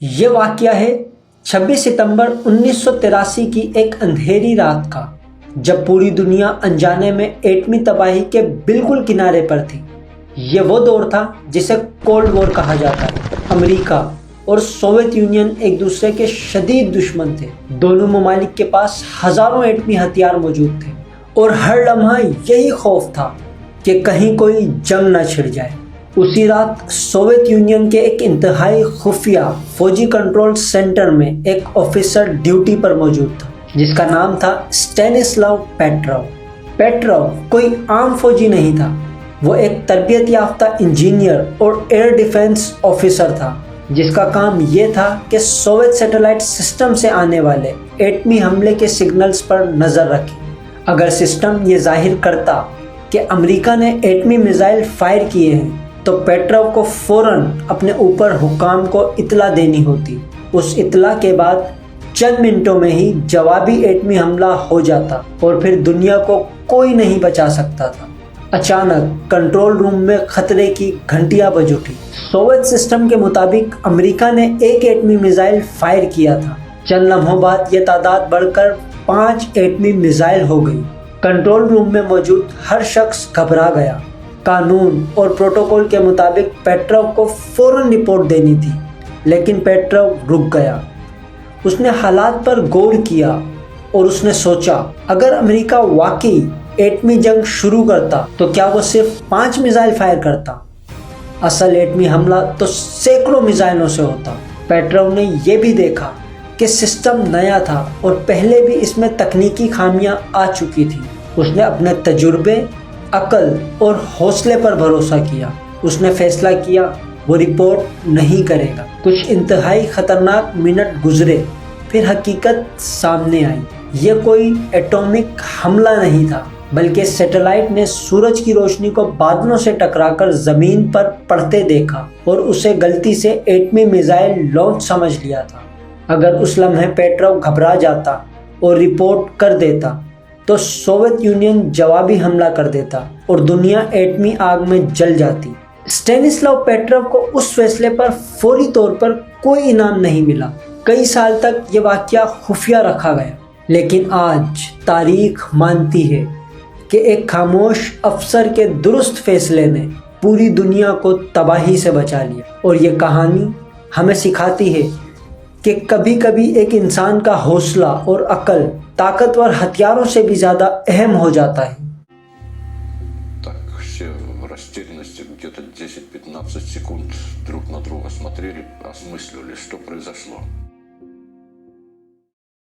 یہ واقعہ ہے 26 ستمبر 1983 کی ایک اندھیری رات کا، جب پوری دنیا انجانے میں ایٹمی تباہی کے بالکل کنارے پر تھی۔ یہ وہ دور تھا جسے کولڈ وار کہا جاتا ہے۔ امریکہ اور سوویت یونین ایک دوسرے کے شدید دشمن تھے۔ دونوں ممالک کے پاس ہزاروں ایٹمی ہتھیار موجود تھے اور ہر لمحہ یہی خوف تھا کہ کہیں کوئی جنگ نہ چھڑ جائے۔ اسی رات سوویت یونین کے ایک انتہائی خفیہ فوجی کنٹرول سینٹر میں ایک آفیسر ڈیوٹی پر موجود تھا جس کا نام تھا اسٹینسلاو پیٹروو۔ پیٹروو کوئی عام فوجی نہیں تھا، وہ ایک تربیت یافتہ انجینئر اور ایئر ڈیفنس آفیسر تھا جس کا کام یہ تھا کہ سوویت سیٹلائٹ سسٹم سے آنے والے ایٹمی حملے کے سگنلز پر نظر رکھے۔ اگر سسٹم یہ ظاہر کرتا کہ امریکہ نے ایٹمی میزائل فائر کیے ہیں تو پیٹروو کو فوراً اپنے اوپر حکام کو اطلاع دینی ہوتی۔ اس اطلاع کے بعد چند منٹوں میں ہی جوابی ایٹمی حملہ ہو جاتا اور پھر دنیا کو کوئی نہیں بچا سکتا تھا۔ اچانک کنٹرول روم میں خطرے کی گھنٹیاں بج اٹھی۔ سوویت سسٹم کے مطابق امریکہ نے ایک ایٹمی میزائل فائر کیا تھا۔ چند لمحوں بعد یہ تعداد بڑھ کر 5 ایٹمی میزائل ہو گئی۔ کنٹرول روم میں موجود ہر شخص گھبرا گیا۔ قانون اور پروٹوکول کے مطابق پیٹروو کو فوراً رپورٹ دینی تھی، لیکن پیٹروو رک گیا۔ اس نے حالات پر غور کیا اور اس نے سوچا، اگر امریکہ واقعی ایٹمی جنگ شروع کرتا تو کیا وہ صرف 5 میزائل فائر کرتا؟ اصل ایٹمی حملہ تو سینکڑوں میزائلوں سے ہوتا۔ پیٹروو نے یہ بھی دیکھا کہ سسٹم نیا تھا اور پہلے بھی اس میں تکنیکی خامیاں آ چکی تھیں۔ اس نے اپنے تجربے، عقل اور حوصلے پر بھروسہ کیا۔ اس نے فیصلہ کیا وہ رپورٹ نہیں کرے گا۔ کچھ انتہائی خطرناک منٹ گزرے، پھر حقیقت سامنے آئی۔ یہ کوئی ایٹومک حملہ نہیں تھا، بلکہ سیٹلائٹ نے سورج کی روشنی کو بادلوں سے ٹکرا کر زمین پر پڑتے دیکھا اور اسے غلطی سے ایٹمی میزائل لانچ سمجھ لیا تھا۔ اگر اس لمحے پیٹروو گھبرا جاتا اور رپورٹ کر دیتا تو سوویت یونین جوابی حملہ کر دیتا اور دنیا ایٹمی آگ میں جل جاتی۔ اسٹینسلاو پیٹروو کو اس فیصلے پر فوری طور پر کوئی انعام نہیں ملا۔ کئی سال تک یہ واقعہ خفیہ رکھا گیا، لیکن آج تاریخ مانتی ہے کہ ایک خاموش افسر کے درست فیصلے نے پوری دنیا کو تباہی سے بچا لیا۔ اور یہ کہانی ہمیں سکھاتی ہے کہ کبھی کبھی ایک انسان کا حوصلہ اور عقل طاقتور ہتھیاروں سے بھی زیادہ اہم ہو جاتا ہے۔ Так, все в растерянности где-то 10-15 секунд друг на друга смотрели, осмысливали, что произошло.